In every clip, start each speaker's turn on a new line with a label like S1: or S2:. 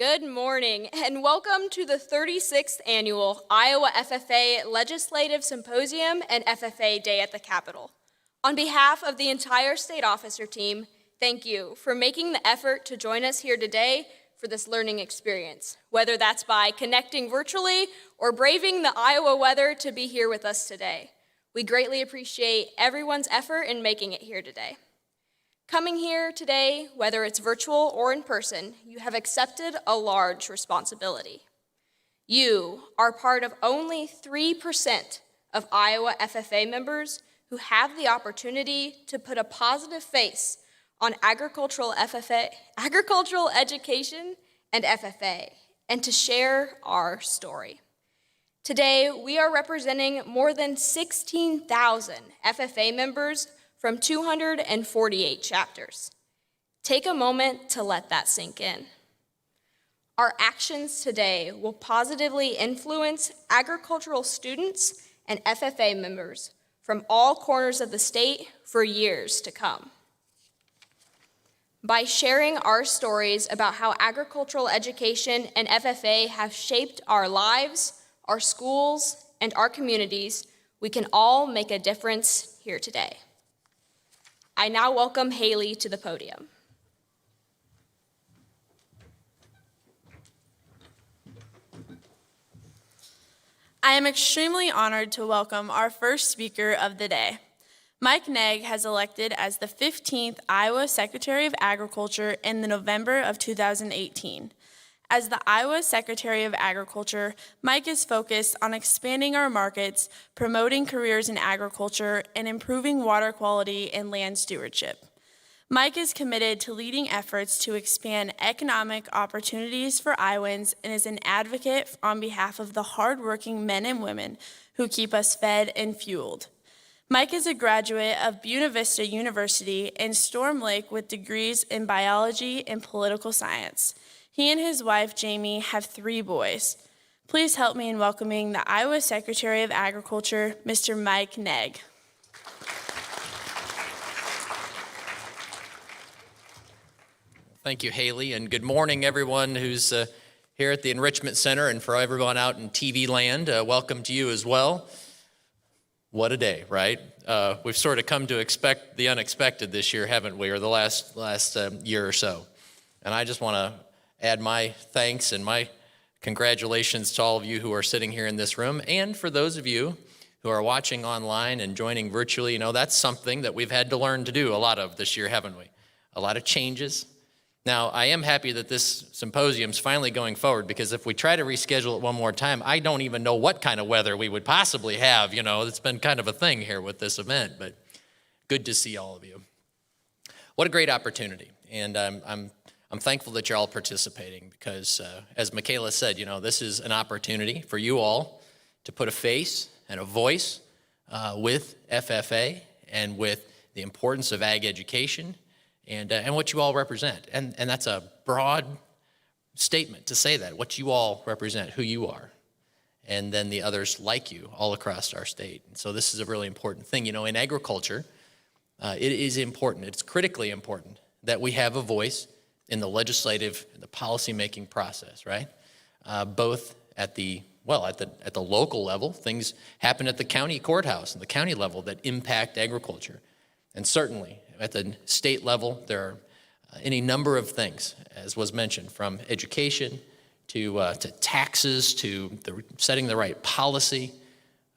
S1: Good morning, and welcome to the 36th Annual Iowa FFA Legislative Symposium and FFA Day at the Capitol. On behalf of the entire state officer team, thank you for making the effort to join us here today for this learning experience, whether that's by connecting virtually or braving the Iowa weather to be here with us today. We greatly appreciate everyone's effort in making it here today. Coming here today, whether it's virtual or in person, you have accepted a large responsibility. You are part of only 3% of Iowa FFA members who have the opportunity to put a positive face on agricultural education and FFA, and to share our story. Today, we are representing more than 16,000 FFA members from 248 chapters. Take a moment to let that sink in. Our actions today will positively influence agricultural students and FFA members from all corners of the state for years to come. By sharing our stories about how agricultural education and FFA have shaped our lives, our schools, and our communities, we can all make a difference here today. I now welcome Haley to the podium.
S2: I am extremely honored to welcome our first speaker of the day. Mike Negg has elected as the 15th Iowa Secretary of Agriculture in the November of 2018. As the Iowa Secretary of Agriculture, Mike is focused on expanding our markets, promoting careers in agriculture, and improving water quality and land stewardship. Mike is committed to leading efforts to expand economic opportunities for Iowans and is an advocate on behalf of the hardworking men and women who keep us fed and fueled. Mike is a graduate of Buena Vista University and Storm Lake with degrees in biology and political science. He and his wife, Jamie, have 3 boys. Please help me in welcoming the Iowa Secretary of Agriculture, Mr. Mike Negg.
S3: Thank you, Haley, and good morning, everyone who's here at the Enrichment Center, and for everyone out in TV land, welcome to you as well. What a day, right? We've sort of come to expect the unexpected this year, haven't we, or the last year or so. And I just want to add my thanks and my congratulations to all of you who are sitting here in this room, and for those of you who are watching online and joining virtually. You know, that's something that we've had to learn to do a lot of this year, haven't we? A lot of changes. Now, I am happy that this symposium's finally going forward, because if we try to reschedule it one more time, I don't even know what kind of weather we would possibly have. You know, it's been kind of a thing here with this event, but good to see all of you. What a great opportunity, and I'm thankful that you're all participating, because as Michaela said, you know, this is an opportunity for you all to put a face and a voice with FFA and with the importance of ag education and what you all represent. And that's a broad statement to say that, what you all represent, who you are, and then the others like you all across our state. And so this is a really important thing. You know, in agriculture, it is important, it's critically important that we have a voice in the legislative and the policy-making process, right? Both at the local level, things happen at the county courthouse and the county level that impact agriculture. And certainly at the state level, there are any number of things, as was mentioned, from education to taxes to setting the right policy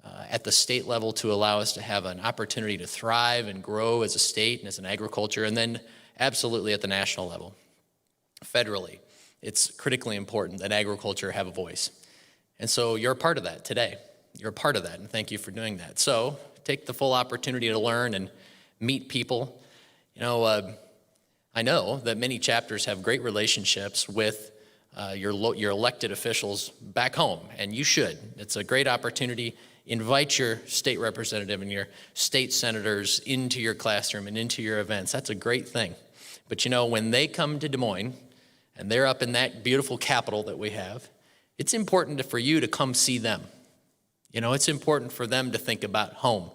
S3: at the state level to allow us to have an opportunity to thrive and grow as a state and as an agriculture, and then absolutely at the national level. Federally, it's critically important that agriculture have a voice. And so you're a part of that today. You're a part of that, and thank you for doing that. So take the full opportunity to learn and meet people. You know, I know that many chapters have great relationships with your elected officials back home, and you should. It's a great opportunity. Invite your state representative and your state senators into your classroom and into your events. That's a great thing. But you know, when they come to Des Moines, and they're up in that beautiful capital that we have, it's important for you to come see them. You know, it's important for them to think about home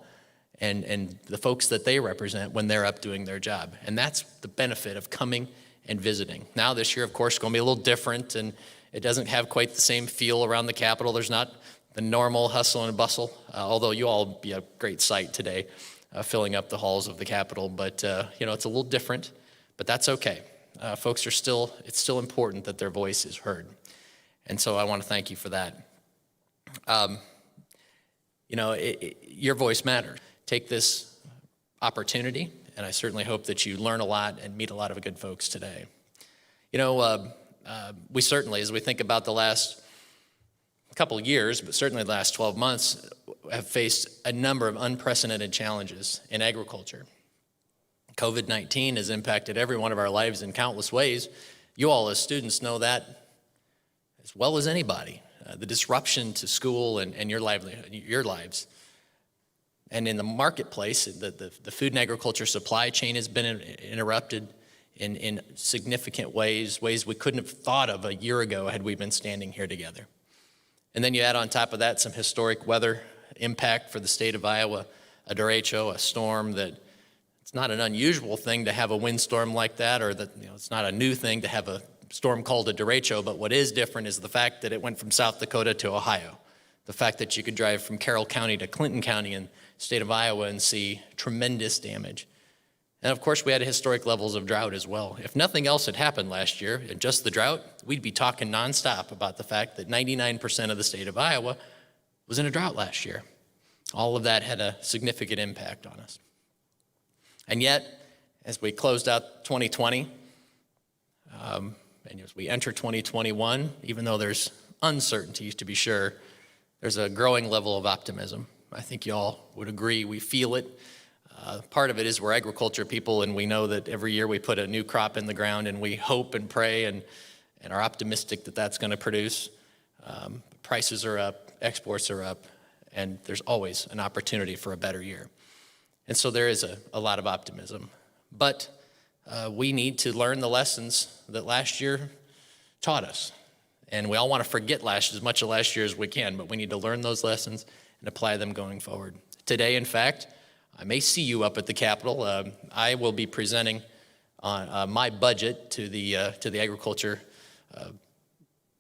S3: and the folks that they represent when they're up doing their job. And that's the benefit of coming and visiting. Now this year, of course, is going to be a little different, and it doesn't have quite the same feel around the Capitol. There's not the normal hustle and bustle, although you all be a great sight today, filling up the halls of the Capitol. But, it's a little different, but that's okay. Folks it's still important that their voice is heard. And so I want to thank you for that. Your voice matters. Take this opportunity, and I certainly hope that you learn a lot and meet a lot of good folks today. We certainly, as we think about the last couple of years, but certainly the last 12 months, have faced a number of unprecedented challenges in agriculture. COVID-19 has impacted every one of our lives in countless ways. You all as students know that as well as anybody. The disruption to school and your livelihood, your lives. And in the marketplace, the food and agriculture supply chain has been interrupted in significant ways we couldn't have thought of a year ago had we been standing here together. And then you add on top of that some historic weather impact for the state of Iowa, a derecho, a storm that it's not an unusual thing to have a windstorm like that, or that it's not a new thing to have a storm called a derecho, but what is different is the fact that it went from South Dakota to Ohio. The fact that you could drive from Carroll County to Clinton County in the state of Iowa and see tremendous damage. And of course, we had historic levels of drought as well. If nothing else had happened last year, and just the drought, we'd be talking nonstop about the fact that 99% of the state of Iowa was in a drought last year. All of that had a significant impact on us. And yet, as we closed out 2020, and as we enter 2021, even though there's uncertainties to be sure, there's a growing level of optimism. I think you all would agree, we feel it. Part of it is we're agriculture people, and we know that every year we put a new crop in the ground, and we hope and pray and are optimistic that that's going to produce. Prices are up, exports are up, and there's always an opportunity for a better year. And so there is a lot of optimism. But we need to learn the lessons that last year taught us. And we all want to forget as much of last year as we can, but we need to learn those lessons and apply them going forward. Today, in fact, I may see you up at the Capitol. I will be presenting on my budget to the Agriculture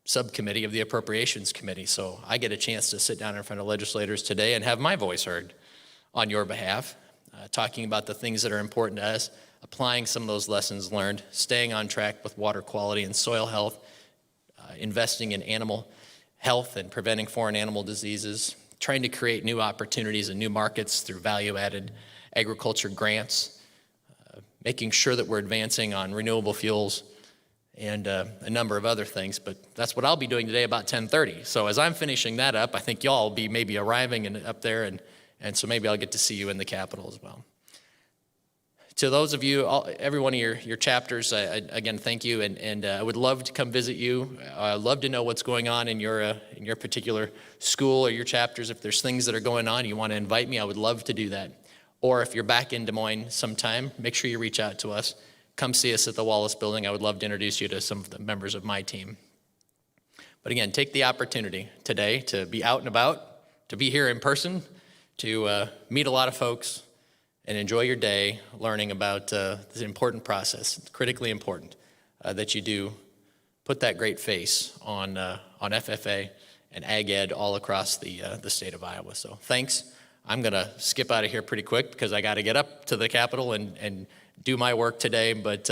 S3: Subcommittee of the Appropriations Committee. So I get a chance to sit down in front of legislators today and have my voice heard on your behalf, talking about the things that are important to us, applying some of those lessons learned, staying on track with water quality and soil health, investing in animal health and preventing foreign animal diseases, trying to create new opportunities and new markets through value-added agriculture grants, making sure that we're advancing on renewable fuels and a number of other things. But that's what I'll be doing today about 10:30. So as I'm finishing that up, I think y'all will be maybe arriving up there, and so maybe I'll get to see you in the Capitol as well. To those of you, every one of your chapters, again, thank you, and I would love to come visit you. I'd love to know what's going on in your particular school or your chapters. If there's things that are going on, you want to invite me, I would love to do that. Or if you're back in Des Moines sometime, make sure you reach out to us. Come see us at the Wallace Building. I would love to introduce you to some of the members of my team. But again, take the opportunity today to be out and about, to be here in person, to meet a lot of folks, and enjoy your day learning about this important process. It's critically important that you do put that great face on FFA and Ag Ed all across the state of Iowa. So thanks. I'm going to skip out of here pretty quick because I got to get up to the Capitol and do my work today, but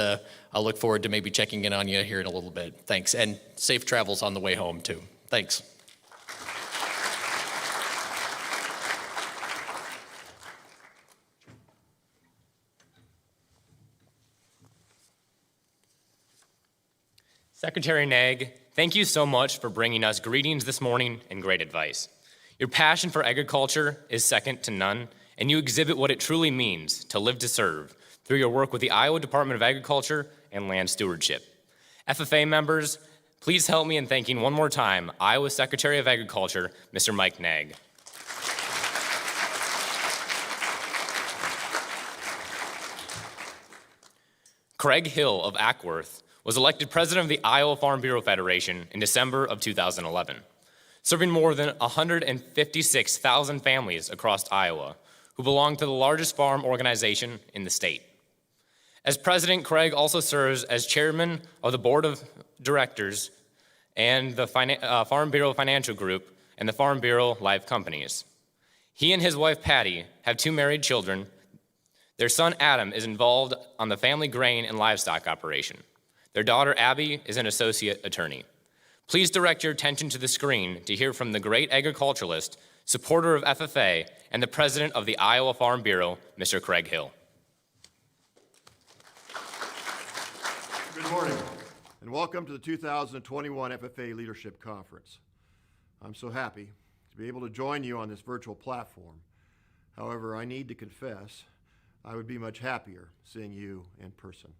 S3: I'll look forward to maybe checking in on you here in a little bit. Thanks, and safe travels on the way home too. Thanks.
S4: Secretary Nag, thank you so much for bringing us greetings this morning and great advice. Your passion for agriculture is second to none, and you exhibit what it truly means to live to serve through your work with the Iowa Department of Agriculture and Land Stewardship. FFA members, please help me in thanking one more time Iowa Secretary of Agriculture, Mr. Mike Nag. Craig Hill of Ackworth was elected president of the Iowa Farm Bureau Federation in December of 2011, serving more than 156,000 families across Iowa who belong to the largest farm organization in the state. As president, Craig also serves as chairman of the board of directors and the Farm Bureau Financial Group and the Farm Bureau Life Companies. He and his wife, Patty, have 2 married children. Their son, Adam, is involved on the family grain and livestock operation. Their daughter, Abby, is an associate attorney. Please direct your attention to the screen to hear from the great agriculturalist, supporter of FFA, and the president of the Iowa Farm Bureau, Mr. Craig Hill.
S5: Good morning, and welcome to the 2021 FFA Leadership Conference. I'm so happy to be able to join you on this virtual platform. However, I need to confess, I would be much happier seeing you in person.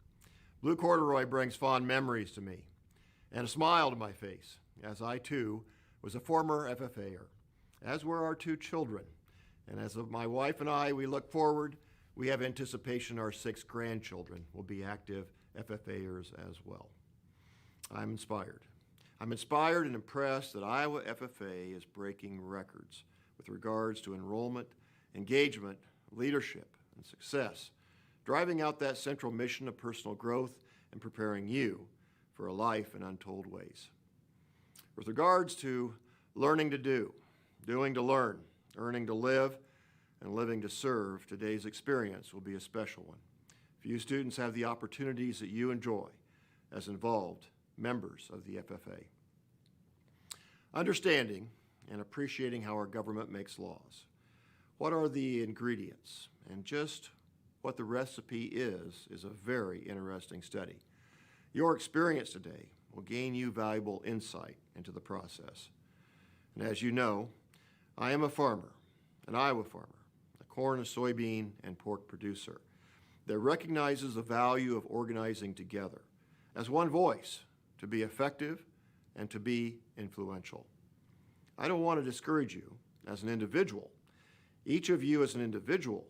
S5: Blue corduroy brings fond memories to me and a smile to my face, as I too was a former FFAer, as were our 2 children. And as my wife and I, we look forward, we have anticipation our 6 grandchildren will be active FFAers as well. I'm inspired. I'm inspired and impressed that Iowa FFA is breaking records with regards to enrollment, engagement, leadership, and success, driving out that central mission of personal growth and preparing you for a life in untold ways. With regards to learning to do, doing to learn, earning to live, and living to serve, today's experience will be a special one. Few students have the opportunities that you enjoy as involved members of the FFA. Understanding and appreciating how our government makes laws. What are the ingredients and just what the recipe is a very interesting study. Your experience today will gain you valuable insight into the process. And as you know, I am a farmer, an Iowa farmer, a corn, a soybean, and pork producer that recognizes the value of organizing together as one voice to be effective and to be influential. I don't want to discourage you as an individual. Each of you as an individual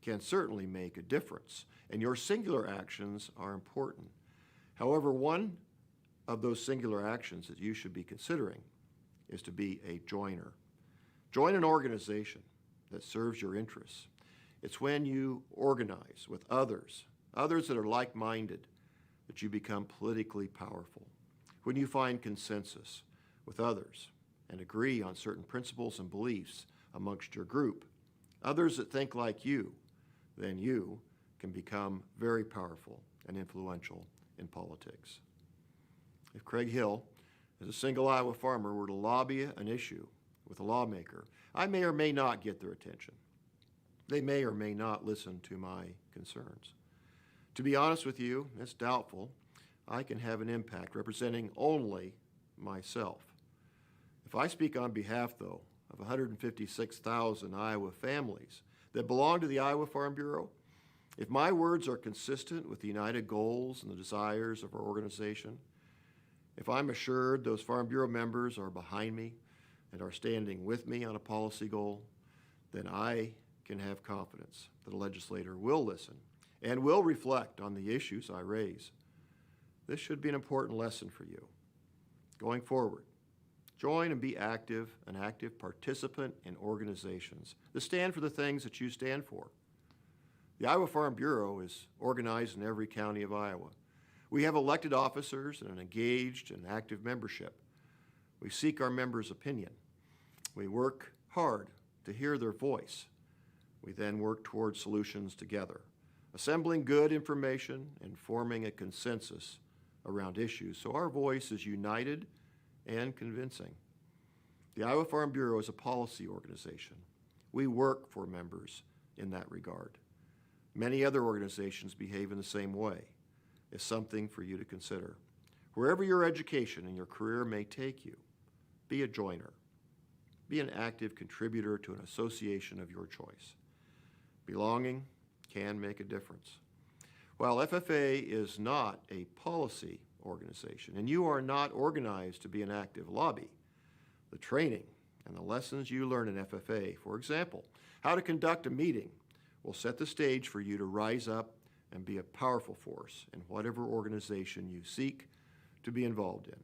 S5: can certainly make a difference, and your singular actions are important. However, one of those singular actions that you should be considering is to be a joiner. Join an organization that serves your interests. It's when you organize with others that are like-minded, that you become politically powerful. When you find consensus with others and agree on certain principles and beliefs amongst your group, others that think like you, then you can become very powerful and influential in politics. If Craig Hill, as a single Iowa farmer, were to lobby an issue with a lawmaker, I may or may not get their attention. They may or may not listen to my concerns. To be honest with you, it's doubtful I can have an impact representing only myself. If I speak on behalf, though, of 156,000 Iowa families that belong to the Iowa Farm Bureau, if my words are consistent with the united goals and the desires of our organization, if I'm assured those Farm Bureau members are behind me and are standing with me on a policy goal, then I can have confidence that a legislator will listen and will reflect on the issues I raise. This should be an important lesson for you. Going forward, join and be active, an active participant in organizations that stand for the things that you stand for. The Iowa Farm Bureau is organized in every county of Iowa. We have elected officers and an engaged and active membership. We seek our members' opinion. We work hard to hear their voice. We then work toward solutions together, assembling good information and forming a consensus around issues so our voice is united and convincing. The Iowa Farm Bureau is a policy organization. We work for members in that regard. Many other organizations behave in the same way. It's something for you to consider. Wherever your education and your career may take you, be a joiner. Be an active contributor to an association of your choice. Belonging can make a difference. While FFA is not a policy organization, and you are not organized to be an active lobby, the training and the lessons you learn in FFA, for example, how to conduct a meeting, will set the stage for you to rise up and be a powerful force in whatever organization you seek to be involved in.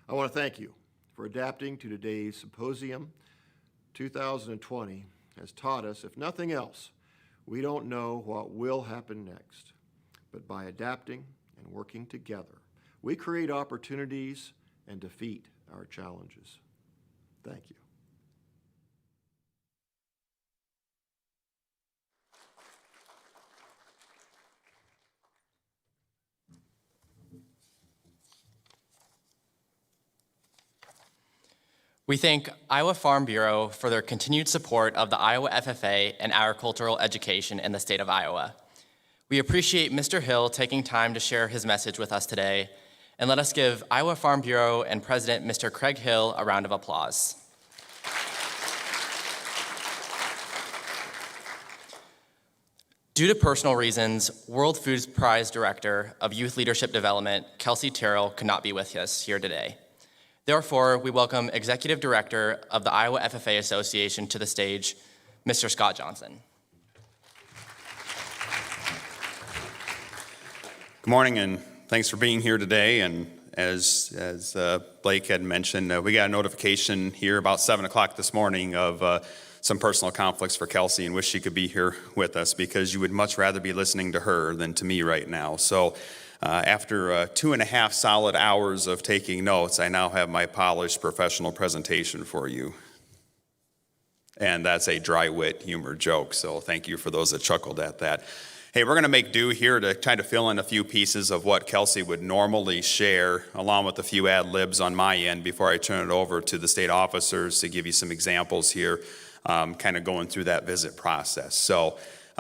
S5: I want to thank you for adapting to today's symposium. 2020 has taught us, if nothing else, We don't know what will happen next, but by adapting and working together, we create opportunities and defeat our challenges. Thank you.
S6: We thank Iowa Farm Bureau for their continued support of the Iowa FFA and agricultural education in the state of Iowa. We appreciate Mr. Hill taking time to share his message with us today, and let us give Iowa Farm Bureau and President Mr. Craig Hill a round of applause. Due to personal reasons, World Foods Prize Director of Youth Leadership Development, Kelsey Terrell, could not be with us here today. Therefore, we welcome Executive Director of the Iowa FFA Association to the stage, Mr. Scott Johnson.
S7: Good morning, and thanks for being here today. And as Blake had mentioned, we got a notification here about 7 o'clock this morning of some personal conflicts for Kelsey, and wish she could be here with us because you would much rather be listening to her than to me right now. So after 2.5 solid hours of taking notes, I now have my polished professional presentation for you. And that's a dry wit humor joke, so thank you for those that chuckled at that. Hey, we're going to make do here to try to fill in a few pieces of what Kelsey would normally share, along with a few ad libs on my end before I turn it over to the state officers to give you some examples here, kind of going through that visit process. So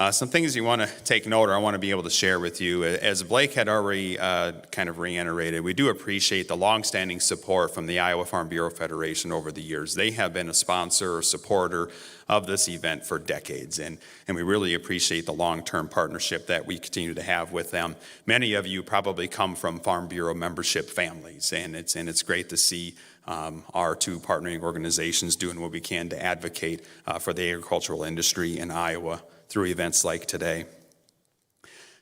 S7: some things you want to take note or I want to be able to share with you. As Blake had already kind of reiterated, we do appreciate the longstanding support from the Iowa Farm Bureau Federation over the years. They have been a sponsor or supporter of this event for decades, and we really appreciate the long-term partnership that we continue to have with them. Many of you probably come from Farm Bureau membership families, and it's great to see our two partnering organizations doing what we can to advocate for the agricultural industry in Iowa through events like today.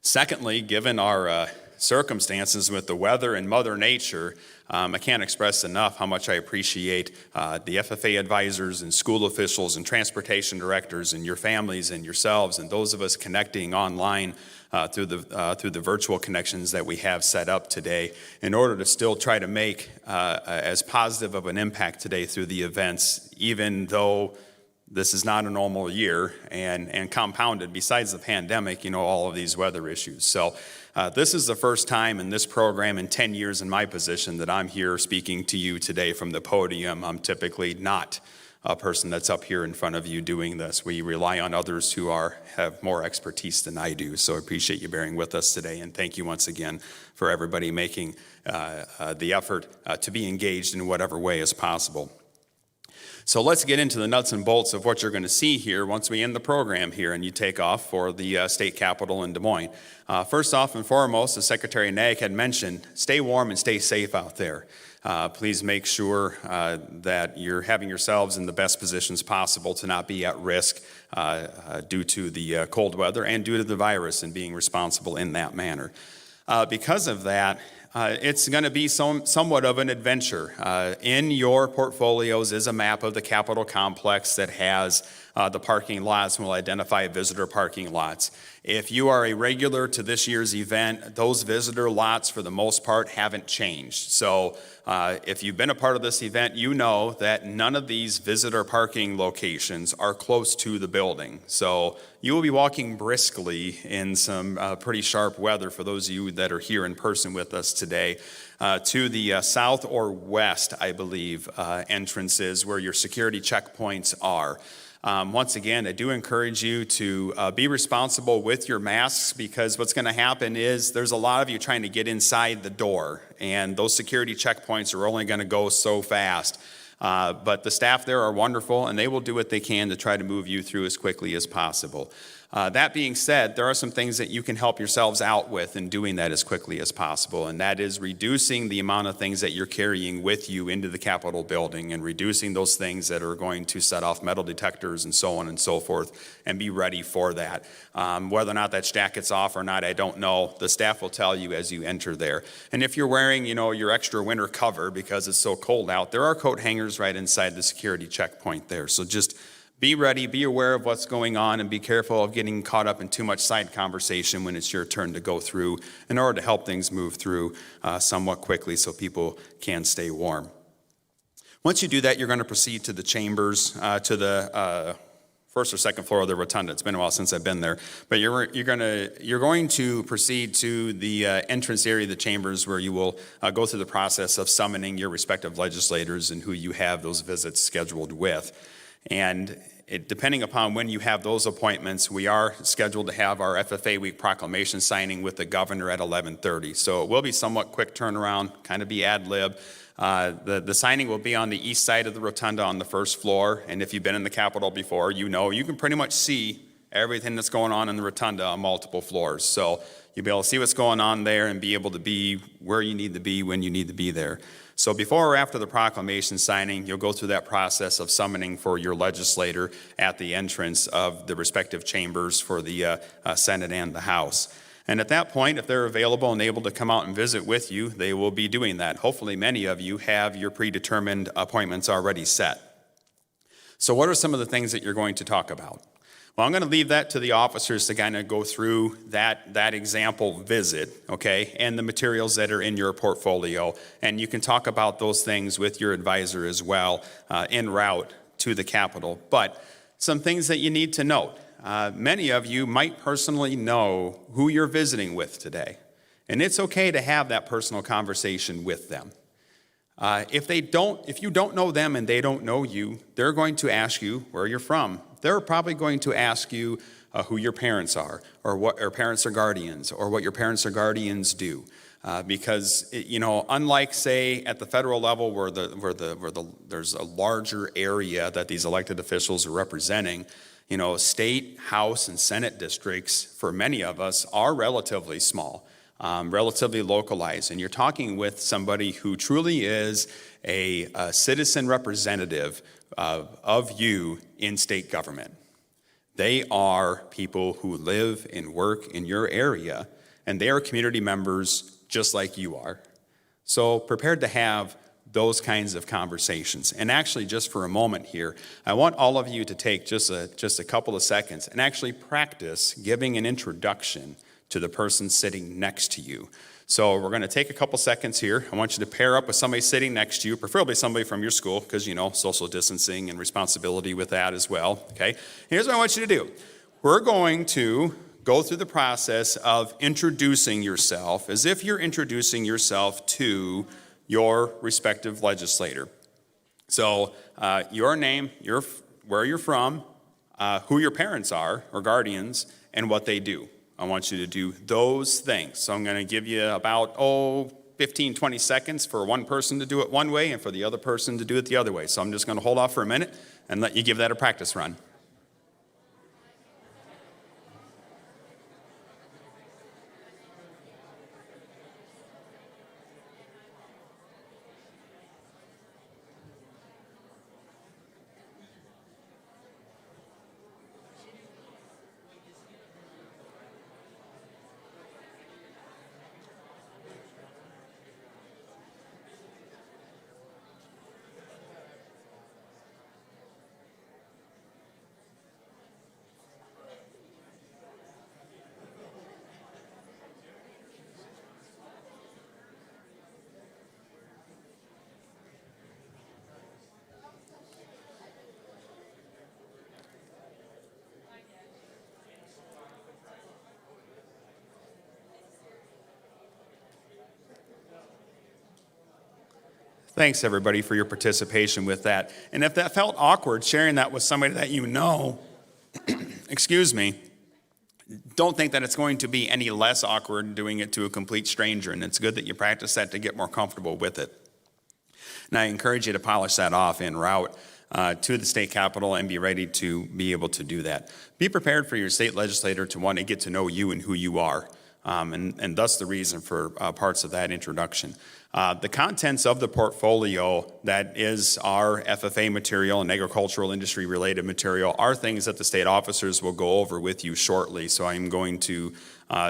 S7: Secondly, given our circumstances with the weather and Mother Nature, I can't express enough how much I appreciate the FFA advisors and school officials and transportation directors and your families and yourselves and those of us connecting online through the virtual connections that we have set up today in order to still try to make as positive of an impact today through the events, even though this is not a normal year and compounded, besides the pandemic, all of these weather issues. So this is the first time in this program in 10 years in my position that I'm here speaking to you today from the podium. I'm typically not a person that's up here in front of you doing this. We rely on others who have more expertise than I do. So I appreciate you bearing with us today. And thank you once again for everybody making the effort to be engaged in whatever way is possible. So let's get into the nuts and bolts of what you're going to see here once we end the program here and you take off for the state capitol in Des Moines. First off and foremost, as Secretary Nag had mentioned, stay warm and stay safe out there. Please make sure that you're having yourselves in the best positions possible to not be at risk due to the cold weather and due to the virus, and being responsible in that manner. Because of that, it's going to be somewhat of an adventure. In your portfolios is a map of the Capitol complex that has the parking lots, and will identify visitor parking lots. If you are a regular to this year's event, those visitor lots for the most part haven't changed. So if you've been a part of this event, you know that none of these visitor parking locations are close to the building. So you will be walking briskly in some pretty sharp weather, for those of you that are here in person with us today, to the south or west, I believe, entrances where your security checkpoints are. Once again, I do encourage you to be responsible with your masks, because what's going to happen is there's a lot of you trying to get inside the door, and those security checkpoints are only going to go so fast. But the staff there are wonderful, and they will do what they can to try to move you through as quickly as possible. That being said, there are some things that you can help yourselves out with in doing that as quickly as possible, and that is reducing the amount of things that you're carrying with you into the Capitol building, and reducing those things that are going to set off metal detectors and so on and so forth, and be ready for that. Whether or not that's jackets off or not, I don't know. The staff will tell you as you enter there. And if you're wearing, your extra winter cover because it's so cold out, there are coat hangers right inside the security checkpoint there. So just Be ready, be aware of what's going on, and be careful of getting caught up in too much side conversation when it's your turn to go through in order to help things move through somewhat quickly so people can stay warm. Once you do that, you're going to proceed to the chambers, to the first or second floor of the rotunda. It's been a while since I've been there, but you're going to proceed to the entrance area of the chambers where you will go through the process of summoning your respective legislators and who you have those visits scheduled with. And depending upon when you have those appointments, we are scheduled to have our FFA Week proclamation signing with the governor at 11:30. So it will be somewhat quick turnaround, kind of be ad lib. The signing will be on the east side of the rotunda on the first floor, and if you've been in the Capitol before, you know you can pretty much see everything that's going on in the rotunda on multiple floors. So you'll be able to see what's going on there and be able to be where you need to be when you need to be there. So before or after the proclamation signing, you'll go through that process of summoning for your legislator at the entrance of the respective chambers for the Senate and the House. And at that point, if they're available and able to come out and visit with you, they will be doing that. Hopefully, many of you have your predetermined appointments already set. So what are some of the things that you're going to talk about? Well, I'm going to leave that to the officers to kind of go through that example visit, okay, and the materials that are in your portfolio. And you can talk about those things with your advisor as well en route to the Capitol. But some things that you need to note. Many of you might personally know who you're visiting with today. And it's okay to have that personal conversation with them. If you don't know them and they don't know you, they're going to ask you where you're from. They're probably going to ask you who your parents are, or what your parents are guardians, or what your parents or guardians do. Because unlike say at the federal level where there's a larger area that these elected officials are representing, state, House, and Senate districts for many of us are relatively small. Relatively localized, and you're talking with somebody who truly is a citizen representative of you in state government. They are people who live and work in your area, and they are community members just like you are. So prepared to have those kinds of conversations. And actually, just for a moment here, I want all of you to take just a couple of seconds and actually practice giving an introduction to the person sitting next to you. So we're going to take a couple seconds here. I want you to pair up with somebody sitting next to you, preferably somebody from your school, because social distancing and responsibility with that as well. Okay. Here's what I want you to do. We're going to go through the process of introducing yourself as if you're introducing yourself to your respective legislator. So your name, where you're from, who your parents are or guardians, and what they do. I want you to do those things. So I'm going to give you about 15, 20 seconds for one person to do it one way and for the other person to do it the other way. So I'm just going to hold off for a minute and let you give that a practice run. Thanks, everybody, for your participation with that. And if that felt awkward, sharing that with somebody that you know, excuse me, don't think that it's going to be any less awkward doing it to a complete stranger. And it's good that you practice that to get more comfortable with it. And I encourage you to polish that off en route to the state capitol and be ready to be able to do that. Be prepared for your state legislator to want to get to know you and who you are. And thus the reason for parts of that introduction. The contents of the portfolio that is our FFA material and agricultural industry related material are things that the state officers will go over with you shortly. So I'm going to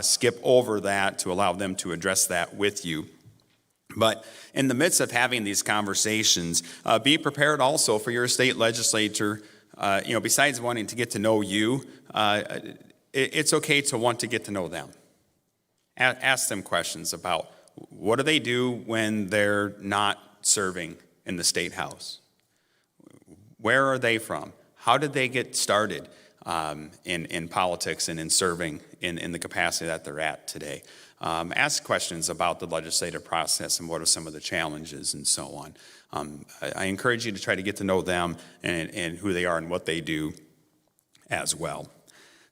S7: skip over that to allow them to address that with you. But in the midst of having these conversations, be prepared also for your state legislator besides wanting to get to know you, it's okay to want to get to know them. Ask them questions about what do they do when they're not serving in the State House? Where are they from? How did they get started in politics and in serving in the capacity that they're at today? Ask questions about the legislative process and what are some of the challenges and so on. I encourage you to try to get to know them and who they are and what they do as well.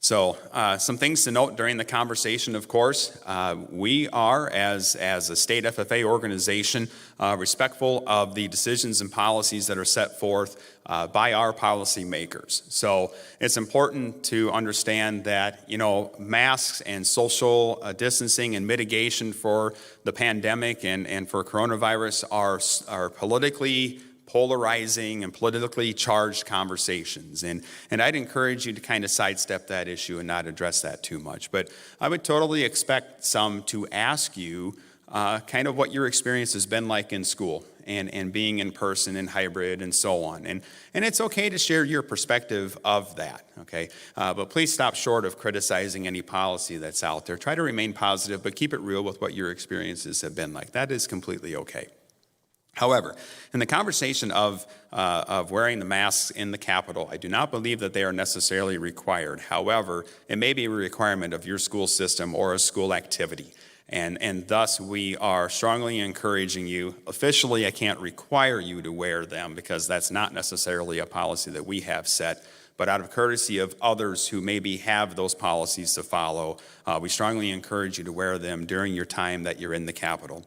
S7: So some things to note during the conversation, of course. We are, as a state FFA organization, respectful of the decisions and policies that are set forth by our policymakers. So it's important to understand that, masks and social distancing and mitigation for the pandemic and for coronavirus are politically polarizing and politically charged conversations. And I'd encourage you to kind of sidestep that issue and not address that too much. But I would totally expect some to ask you kind of what your experience has been like in school and being in person and hybrid and so on. And it's okay to share your perspective of that, okay? But please stop short of criticizing any policy that's out there. Try to remain positive, but keep it real with what your experiences have been like. That is completely okay. However, in the conversation of wearing the masks in the Capitol, I do not believe that they are necessarily required. However, it may be a requirement of your school system or a school activity. And thus, we are strongly encouraging you. Officially, I can't require you to wear them because that's not necessarily a policy that we have set. But out of courtesy of others who maybe have those policies to follow, we strongly encourage you to wear them during your time that you're in the Capitol.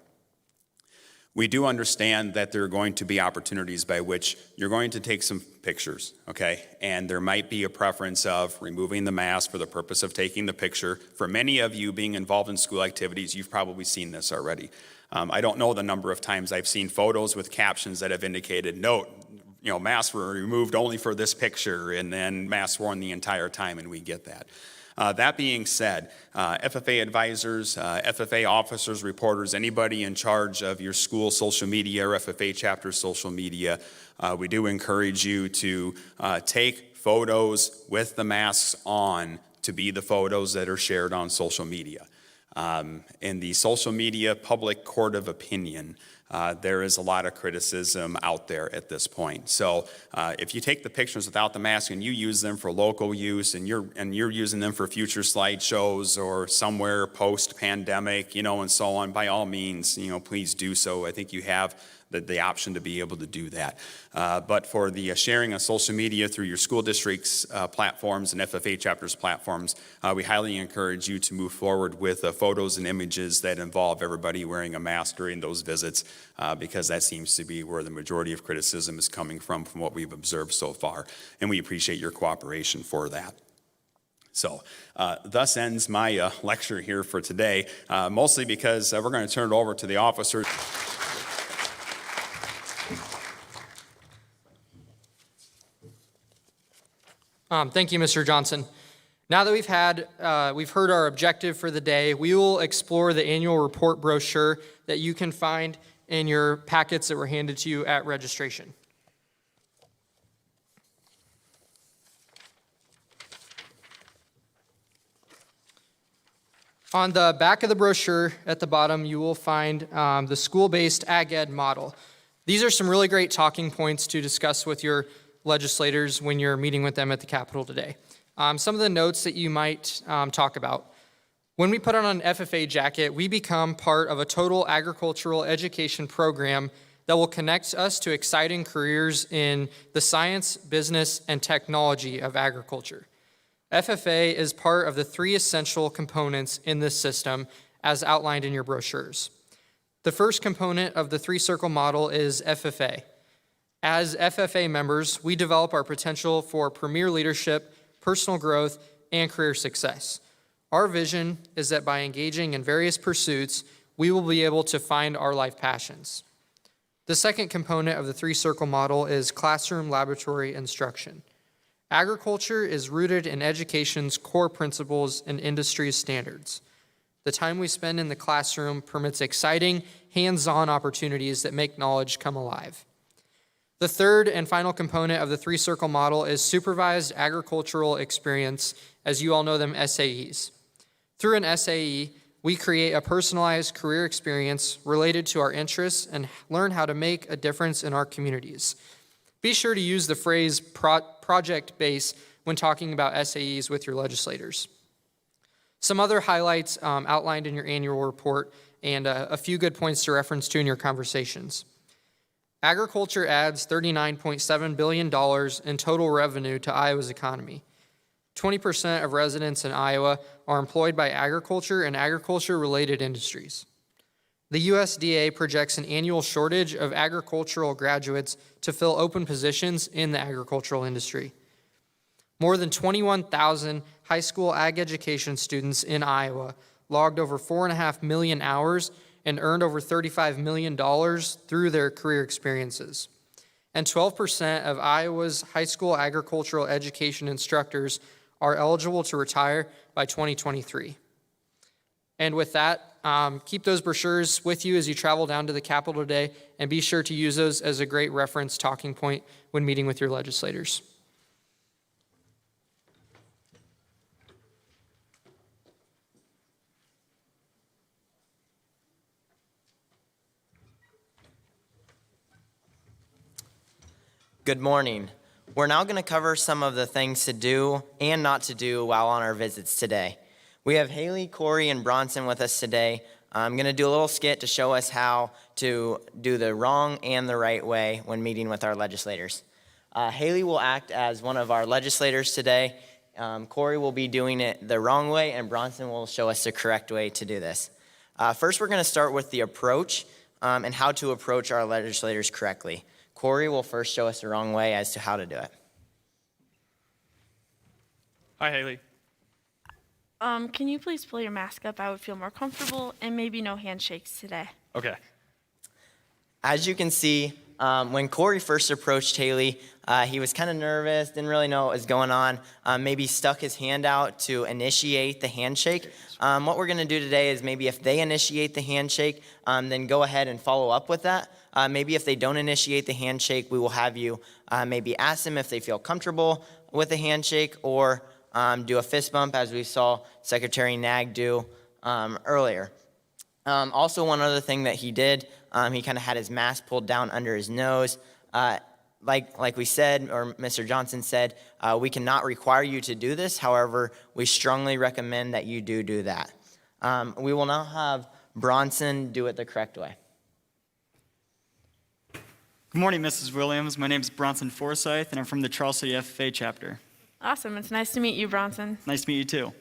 S7: We do understand that there are going to be opportunities by which you're going to take some pictures, okay? And there might be a preference of removing the mask for the purpose of taking the picture. For many of you being involved in school activities, you've probably seen this already. I don't know the number of times I've seen photos with captions that have indicated, note, masks were removed only for this picture, and then masks worn the entire time, and we get that. That being said, FFA advisors, FFA officers, reporters, anybody in charge of your school social media or FFA chapter social media, we do encourage you to take photos with the masks on to be the photos that are shared on social media. In the social media public court of opinion, there is a lot of criticism out there at this point. So if you take the pictures without the mask and you use them for local use and you're using them for future slideshows or somewhere post-pandemic, and so on, by all means, please do so. I think you have the option to be able to do that. But for the sharing of social media through your school district's platforms and FFA chapters platforms, we highly encourage you to move forward with photos and images that involve everybody wearing a mask during those visits, because that seems to be where the majority of criticism is coming from what we've observed so far. And we appreciate your cooperation for that. So thus ends my lecture here for today, mostly because we're going to turn it over to the officers.
S8: Thank you, Mr. Johnson. Now that we've heard our objective for the day, we will explore the annual report brochure that you can find in your packets that were handed to you at registration. On the back of the brochure at the bottom, you will find the school-based ag ed model. These are some really great talking points to discuss with your legislators when you're meeting with them at the Capitol today. Some of the notes that you might talk about. When we put on an FFA jacket, we become part of a total agricultural education program that will connect us to exciting careers in the science, business, and technology of agriculture. FFA is part of the 3 essential components in this system as outlined in your brochures. The first component of the 3-circle model is FFA. As FFA members, we develop our potential for premier leadership, personal growth, and career success. Our vision is that by engaging in various pursuits, we will be able to find our life passions. The second component of the 3-circle model is classroom laboratory instruction. Agriculture is rooted in education's core principles and industry's standards. The time we spend in the classroom permits exciting, hands-on opportunities that make knowledge come alive. The third and final component of the three-circle model is supervised agricultural experience, as you all know them, SAEs. Through an SAE, we create a personalized career experience related to our interests and learn how to make a difference in our communities. Be sure to use the phrase project-based when talking about SAEs with your legislators. Some other highlights outlined in your annual report and a few good points to reference to in your conversations. Agriculture adds $39.7 billion in total revenue to Iowa's economy. 20% of residents in Iowa are employed by agriculture and agriculture-related industries. The USDA projects an annual shortage of agricultural graduates to fill open positions in the agricultural industry. More than 21,000 high school ag education students in Iowa logged over 4.5 million hours and earned over $35 million through their career experiences. And 12% of Iowa's high school agricultural education instructors are eligible to retire by 2023. And with that, keep those brochures with you as you travel down to the Capitol today, and be sure to use those as a great reference talking point when meeting with your legislators.
S9: Good morning. We're now going to cover some of the things to do and not to do while on our visits today. We have Haley, Corey, and Bronson with us today. I'm going to do a little skit to show us how to do the wrong and the right way when meeting with our legislators. Haley will act as one of our legislators today. Corey will be doing it the wrong way, and Bronson will show us the correct way to do this. First, we're going to start with the approach and how to approach our legislators correctly. Corey will first show us the wrong way as to how to do it.
S10: Hi, Haley.
S2: Can you please pull your mask up? I would feel more comfortable, and maybe no handshakes today.
S10: Okay.
S9: As you can see, when Corey first approached Haley, he was kind of nervous, didn't really know what was going on, maybe stuck his hand out to initiate the handshake. What we're going to do today is maybe if they initiate the handshake, then go ahead and follow up with that. Maybe if they don't initiate the handshake, we will have you maybe ask them if they feel comfortable with the handshake, or do a fist bump as we saw Secretary Nag do earlier. Also, one other thing that he did, he kind of had his mask pulled down under his nose. Like we said, or Mr. Johnson said, we cannot require you to do this. However, we strongly recommend that you do that. We will now have Bronson do it the correct way.
S11: Good morning, Mrs. Williams. My name is Bronson Forsyth, and I'm from the Charles City FFA chapter.
S2: Awesome. It's nice to meet you, Bronson.
S11: Nice to meet you, too.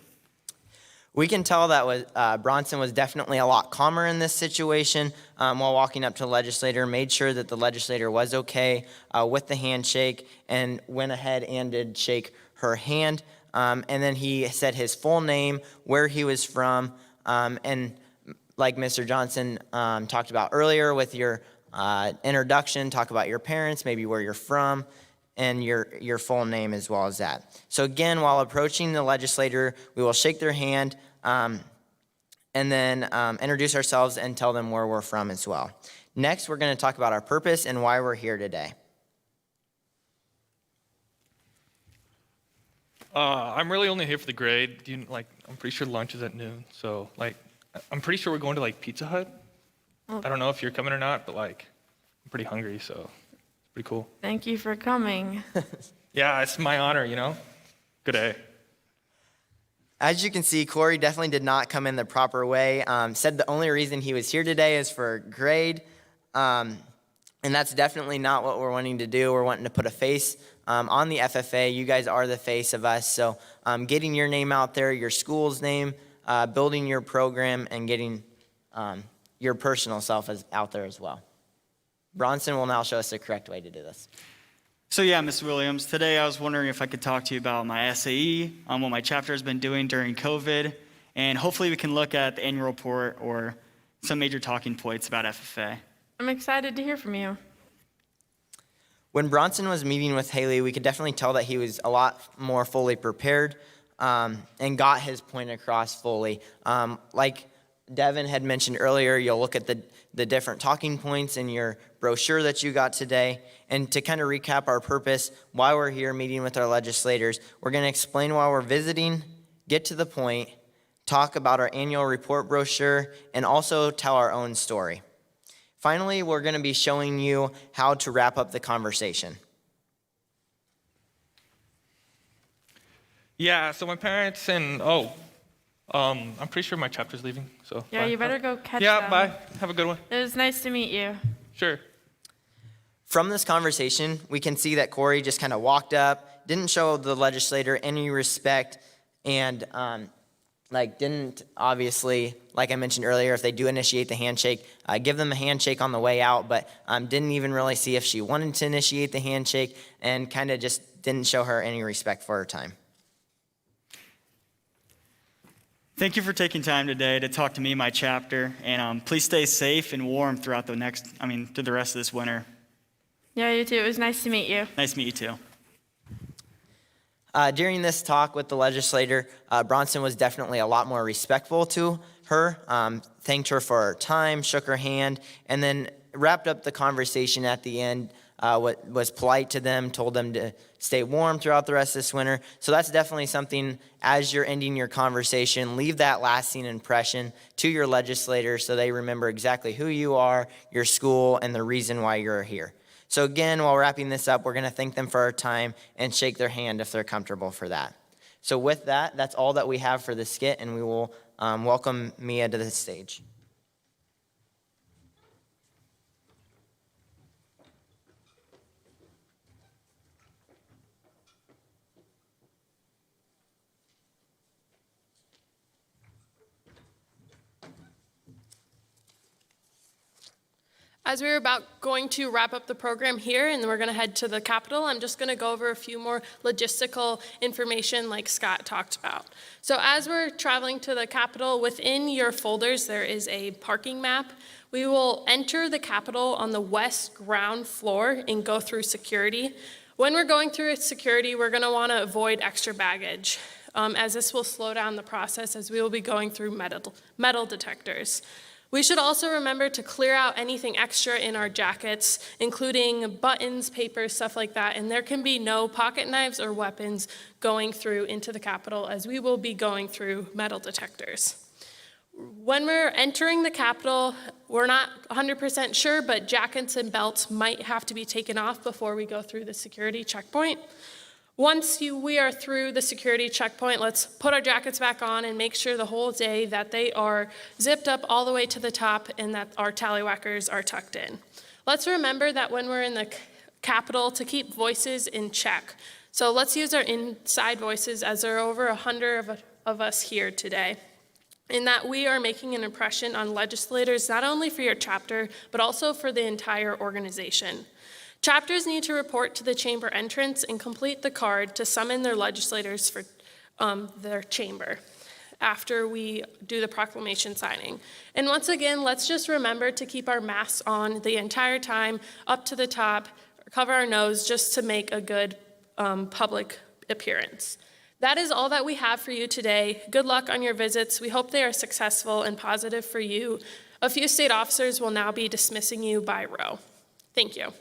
S9: We can tell that Bronson was definitely a lot calmer in this situation while walking up to the legislator, made sure that the legislator was okay with the handshake, and went ahead and did shake her hand. And then he said his full name, where he was from, and like Mr. Johnson talked about earlier with your introduction, talk about your parents, maybe where you're from, and your full name as well as that. So again, while approaching the legislator, we will shake their hand and then introduce ourselves and tell them where we're from as well. Next, we're going to talk about our purpose and why we're here today.
S10: I'm really only here for the grade. I'm pretty sure lunch is at noon. So, I'm pretty sure we're going to, Pizza Hut. I don't know if you're coming or not, but, I'm pretty hungry, so it's pretty cool.
S2: Thank you for coming.
S10: Yeah, it's my honor, Good day.
S9: As you can see, Corey definitely did not come in the proper way. Said the only reason he was here today is for grade. And that's definitely not what we're wanting to do. We're wanting to put a face on the FFA. You guys are the face of us. So getting your name out there, your school's name, building your program, and getting your personal self out there as well. Bronson will now show us the correct way to do this.
S11: So yeah, Ms. Williams, today I was wondering if I could talk to you about my SAE, what my chapter has been doing during COVID, and hopefully we can look at the annual report or some major talking points about FFA.
S2: I'm excited to hear from you.
S9: When Bronson was meeting with Haley, we could definitely tell that he was a lot more fully prepared and got his point across fully. Like Devin had mentioned earlier, you'll look at the different talking points in your brochure that you got today. And to kind of recap our purpose, why we're here meeting with our legislators, we're going to explain why we're visiting, get to the point, talk about our annual report brochure, and also tell our own story. Finally, we're going to be showing you how to wrap up the conversation.
S10: Yeah, so my parents and, I'm pretty sure my chapter's leaving, so.
S2: Yeah,
S10: bye.
S2: you better go catch
S10: Yeah,
S2: them.
S10: bye. Have a good one.
S2: It was nice to meet you.
S10: Sure.
S9: From this conversation, we can see that Corey just kind of walked up, didn't show the legislator any respect, and didn't obviously, like I mentioned earlier, if they do initiate the handshake, give them a handshake on the way out, but didn't even really see if she wanted to initiate the handshake, and kind of just didn't show her any respect for her time.
S11: Thank you for taking time today to talk to me, my chapter, and please stay safe and warm throughout through the rest of this winter.
S2: Yeah, you too. It was nice to meet you.
S11: Nice to meet you too.
S9: During this talk with the legislator, Bronson was definitely a lot more respectful to her, thanked her for her time, shook her hand, and then wrapped up the conversation at the end, was polite to them, told them to stay warm throughout the rest of this winter. So that's definitely something, as you're ending your conversation, leave that lasting impression to your legislators so they remember exactly who you are, your school, and the reason why you're here. So again, while wrapping this up, we're going to thank them for our time and shake their hand if they're comfortable for that. So with that, that's all that we have for the skit, and we will welcome Mia to the stage.
S12: As we were going to wrap up the program here and then we're going to head to the Capitol, I'm just going to go over a few more logistical information like Scott talked about. So as we're traveling to the Capitol, within your folders there is a parking map. We will enter the Capitol on the west ground floor and go through security. When we're going through security, we're going to want to avoid extra baggage, as this will slow down the process as we will be going through metal detectors. We should also remember to clear out anything extra in our jackets, including buttons, papers, stuff like that, and there can be no pocket knives or weapons going through into the Capitol as we will be going through metal detectors. When we're entering the Capitol, we're not 100% sure, but jackets and belts might have to be taken off before we go through the security checkpoint. Once we are through the security checkpoint, let's put our jackets back on and make sure the whole day that they are zipped up all the way to the top and that our tallywhackers are tucked in. Let's remember that when we're in the Capitol to keep voices in check. So let's use our inside voices, as there are over 100 of us here today, in that we are making an impression on legislators not only for your chapter, but also for the entire organization. Chapters need to report to the chamber entrance and complete the card to summon their legislators for their chamber after we do the proclamation signing. And once again, let's just remember to keep our masks on the entire time, up to the top, cover our nose just to make a good public appearance. That is all that we have for you today. Good luck on your visits. We hope they are successful and positive for you. A few state officers will now be dismissing you by row. Thank you.